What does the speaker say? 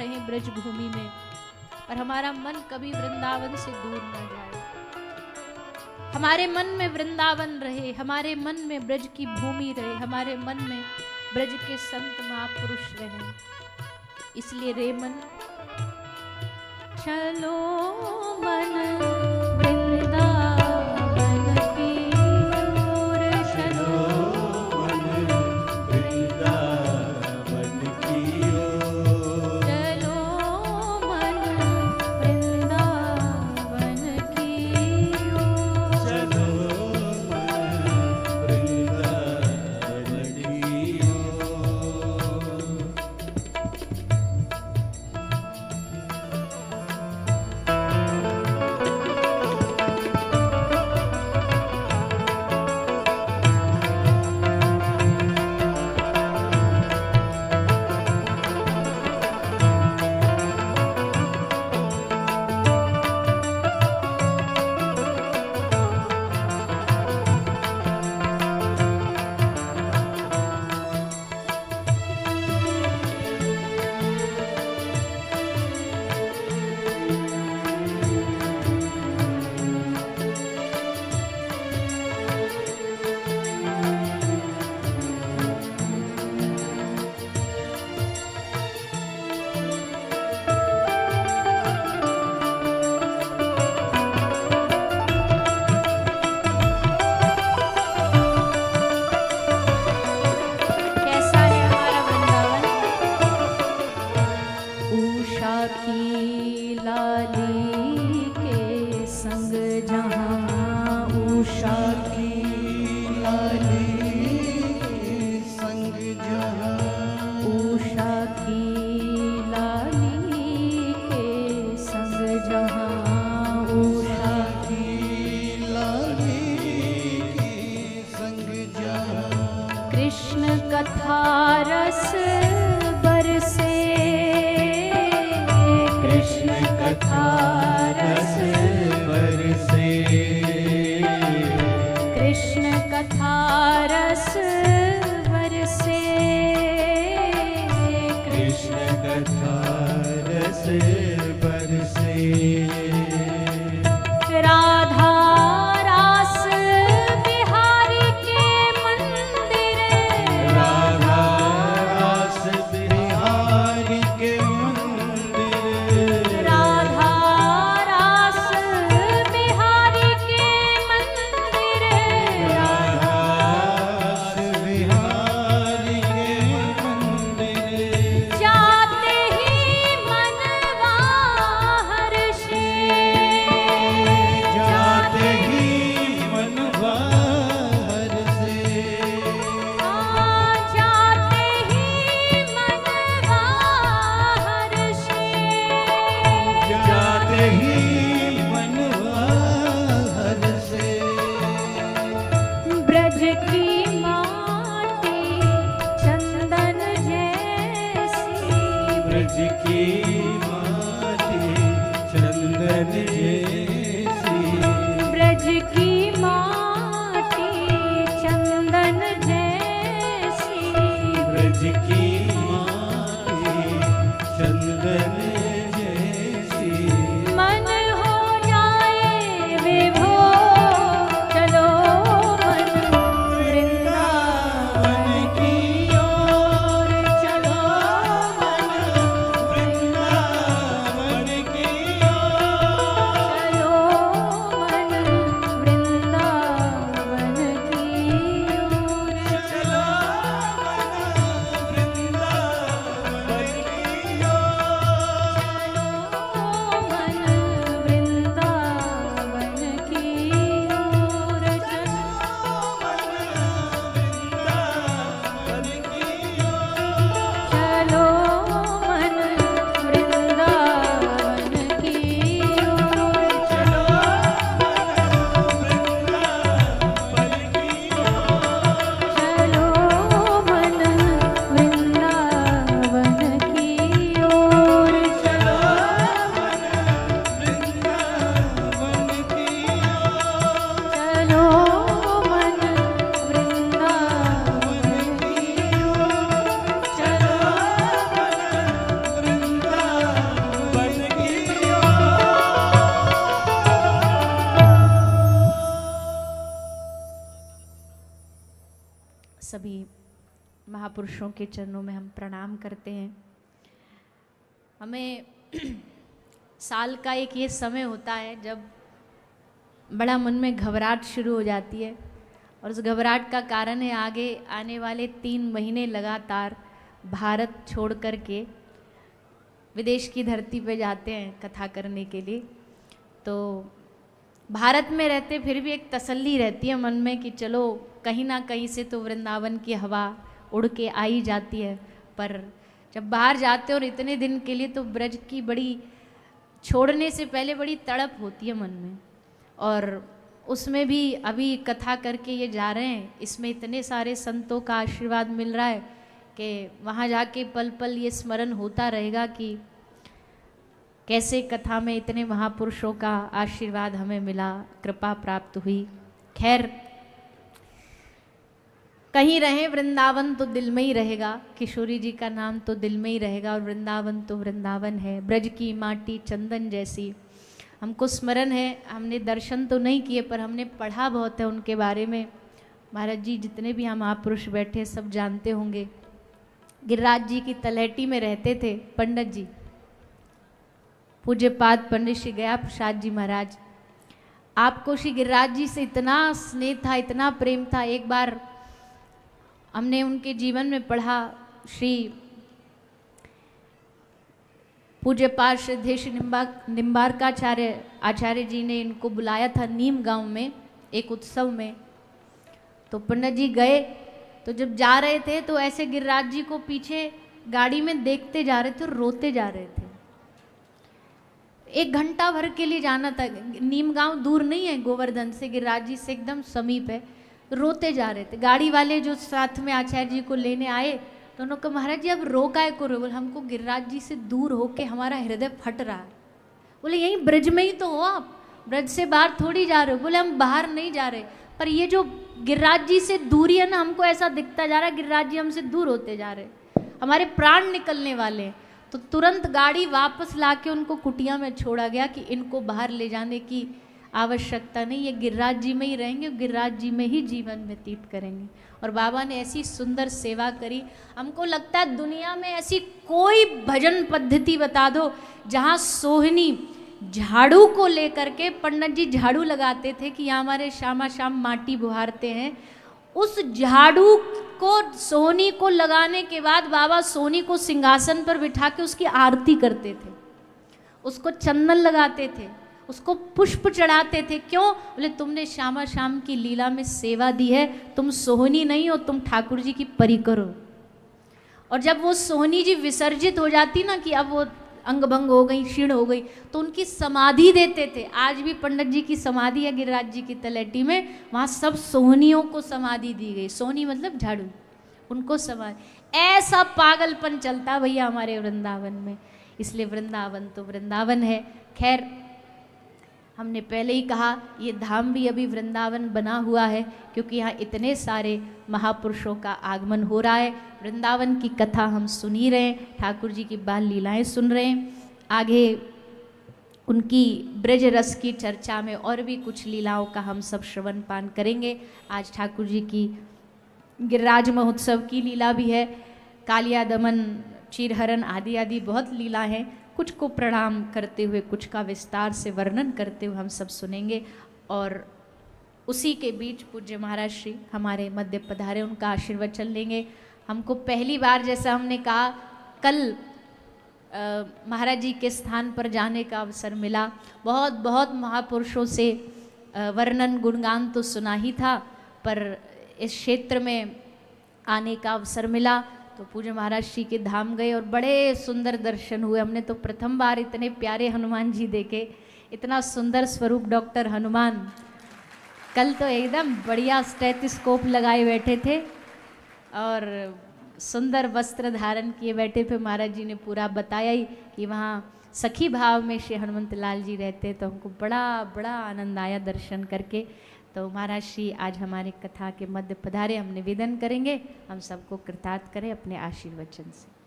रहे ब्रज भूमि में, पर हमारा मन कभी वृंदावन से दूर न जाए। हमारे मन में वृंदावन रहे, हमारे मन में ब्रज की भूमि रहे, हमारे मन में ब्रज के संत महापुरुष रहे। इसलिए रे मन चलो मन वृंदावन की ओर, चलो मन वृंदावन की ओर, चलो मन वृंदावन की ओर, चलो मन वृंदावन की ओर। कैसा है हमारा वृंदावन? उषा की लाली के संग जहाँ, उषा की लाली के संग जहाँ, उषा की लाली के संग जहाँ, उषा की लाली के संग जहाँ, कृष्ण कथा रस बरसे, कृष्ण कथा रस बरसे, कृष्ण कथा रस बरसे, कृष्ण कथा रस बरसे, राधा रास बिहारी के मंदिर, राधा रास बिहारी के मंदिर, राधा रास बिहारी के मंदिर, राधा रास बिहारी के मंदिर, जाते ही मनवा हर्षे, जाते ही मन बाहर से, जाते ही मनवा हर्षे, जाते ही मन बाहर से, ब्रज की माटी चंदन जैसी, ब्रज की माटी चंदन जैसी, ब्रज की माटी चंदन जैसी, ब्रज की माटी चंदन जैसी, मन हो जाए विभोर, चलो मन वृंदावन की ओर, चलो मन वृंदावन की ओर, चलो मन वृंदावन की ओर, चलो मन वृंदावन की ओर। महापुरुषों के चरणों में हम प्रणाम करते हैं। हमें साल का एक ये समय होता है जब बड़ा मन में घबराहट शुरू हो जाती है, और उस घबराहट का कारण है आगे आने वाले 3 महीने लगातार भारत छोड़ कर के विदेश की धरती पे जाते हैं कथा करने के लिए। तो भारत में रहते फिर भी एक तसल्ली रहती है मन में कि चलो कहीं ना कहीं से तो वृंदावन की हवा उड़ के आई जाती है। पर जब बाहर जाते हो और इतने दिन के लिए, तो ब्रज की बड़ी छोड़ने से पहले बड़ी तड़प होती है मन में। और उसमें भी अभी कथा करके ये जा रहे हैं, इसमें इतने सारे संतों का आशीर्वाद मिल रहा है कि वहाँ जाके पल पल ये स्मरण होता रहेगा कि कैसे कथा में इतने महापुरुषों का आशीर्वाद हमें मिला, कृपा प्राप्त हुई। खैर, कहीं रहे वृंदावन तो दिल में ही रहेगा, किशोरी जी का नाम तो दिल में ही रहेगा, और वृंदावन तो वृंदावन है। ब्रज की माटी चंदन जैसी, हमको स्मरण है, हमने दर्शन तो नहीं किए पर हमने पढ़ा बहुत है उनके बारे में। महाराज जी जितने भी हम महापुरुष बैठे सब जानते होंगे। गिरिराज जी की तलहटी में रहते थे पंडित जी, पूज्यपाद पंडित श्री गया प्रसाद जी महाराज। आपको श्री गिरिराज जी से इतना स्नेह था, इतना प्रेम था। एक बार हमने उनके जीवन में पढ़ा, श्री पूज्यपाद सिद्धेश निम्बारकाचार्य आचार्य जी ने इनको बुलाया था नीम गांव में एक उत्सव में। तो पंडित जी गए, तो जब जा रहे थे तो ऐसे गिरिराज जी को पीछे गाड़ी में देखते जा रहे थे और रोते जा रहे थे। 1 घंटा भर के लिए जाना था, नीम गांव दूर नहीं है गोवर्धन से, गिरिराज जी से एकदम समीप है। रोते जा रहे थे। गाड़ी वाले जो साथ में आचार्य जी को लेने आए तो उन्होंने कहा महाराज जी अब रो काहे को रहे? बोले हमको गिरिराज जी से दूर होके हमारा हृदय फट रहा है। बोले यहीं ब्रज में ही तो हो आप, ब्रज से बाहर थोड़ी जा रहे हो। बोले हम बाहर नहीं जा रहे, पर ये जो गिरिराज जी से दूरी है ना, हमको ऐसा दिखता जा रहा है गिरिराज जी हमसे दूर होते जा रहे, हमारे प्राण निकलने वाले हैं। तो तुरंत गाड़ी वापस लाके उनको कुटिया में छोड़ा गया कि इनको बाहर ले जाने की आवश्यकता नहीं, ये गिरिराज जी में ही रहेंगे, गिरिराज जी में ही जीवन व्यतीत करेंगे। और बाबा ने ऐसी सुंदर सेवा करी। हमको लगता है दुनिया में ऐसी कोई भजन पद्धति बता दो जहाँ सोहनी झाड़ू को लेकर के, पंडित जी झाड़ू लगाते थे कि यहाँ हमारे श्यामा श्याम माटी बुहारते हैं, उस झाड़ू को सोहनी को लगाने के बाद बाबा सोहनी को सिंहासन पर बिठा के उसकी आरती करते थे, उसको चंदन लगाते थे, उसको पुष्प चढ़ाते थे। क्यों? बोले तुमने श्यामा श्याम की लीला में सेवा दी है, तुम सोहनी नहीं हो, तुम ठाकुर जी की परिकर हो। और जब वो सोहनी जी विसर्जित हो जाती ना कि अब वो अंग भंग हो गई, क्षीण हो गई, तो उनकी समाधि देते थे। आज भी पंडित जी की समाधि है गिरिराज जी की तलहटी में, वहाँ सब सोहनियों को समाधि दी गई। सोहनी मतलब झाड़ू, उनको समाधि। ऐसा पागलपन चलता भैया हमारे वृंदावन में, इसलिए वृंदावन तो वृंदावन है। खैर, हमने पहले ही कहा ये धाम भी अभी वृंदावन बना हुआ है क्योंकि यहाँ इतने सारे महापुरुषों का आगमन हो रहा है। वृंदावन की कथा हम सुन ही रहे हैं, ठाकुर जी की बाल लीलाएं सुन रहे हैं। आगे उनकी ब्रज रस की चर्चा में और भी कुछ लीलाओं का हम सब श्रवण पान करेंगे। आज ठाकुर जी की गिरिराज महोत्सव की लीला भी है, कालिया दमन, चीरहरण आदि आदि बहुत लीला हैं। कुछ को प्रणाम करते हुए, कुछ का विस्तार से वर्णन करते हुए हम सब सुनेंगे। और उसी के बीच पूज्य महाराज श्री हमारे मध्य पधारे, उनका आशीर्वचन लेंगे। हमको पहली बार, जैसा हमने कहा, कल महाराज जी के स्थान पर जाने का अवसर मिला। बहुत बहुत महापुरुषों से वर्णन गुणगान तो सुना ही था, पर इस क्षेत्र में आने का अवसर मिला तो पूज्य महाराज श्री के धाम गए और बड़े सुंदर दर्शन हुए। हमने तो प्रथम बार इतने प्यारे हनुमान जी देखे, इतना सुंदर स्वरूप डॉक्टर हनुमान। कल तो एकदम बढ़िया स्टेथोस्कोप लगाए बैठे थे और सुंदर वस्त्र धारण किए बैठे थे। महाराज जी ने पूरा बताया ही कि वहाँ सखी भाव में श्री हनुमंत लाल जी रहते, तो हमको बड़ा बड़ा आनंद आया दर्शन करके। तो महाराज श्री आज हमारे कथा के मध्य पधारे, हम निवेदन करेंगे हम सबको कृतार्थ करें अपने आशीर्वचन से।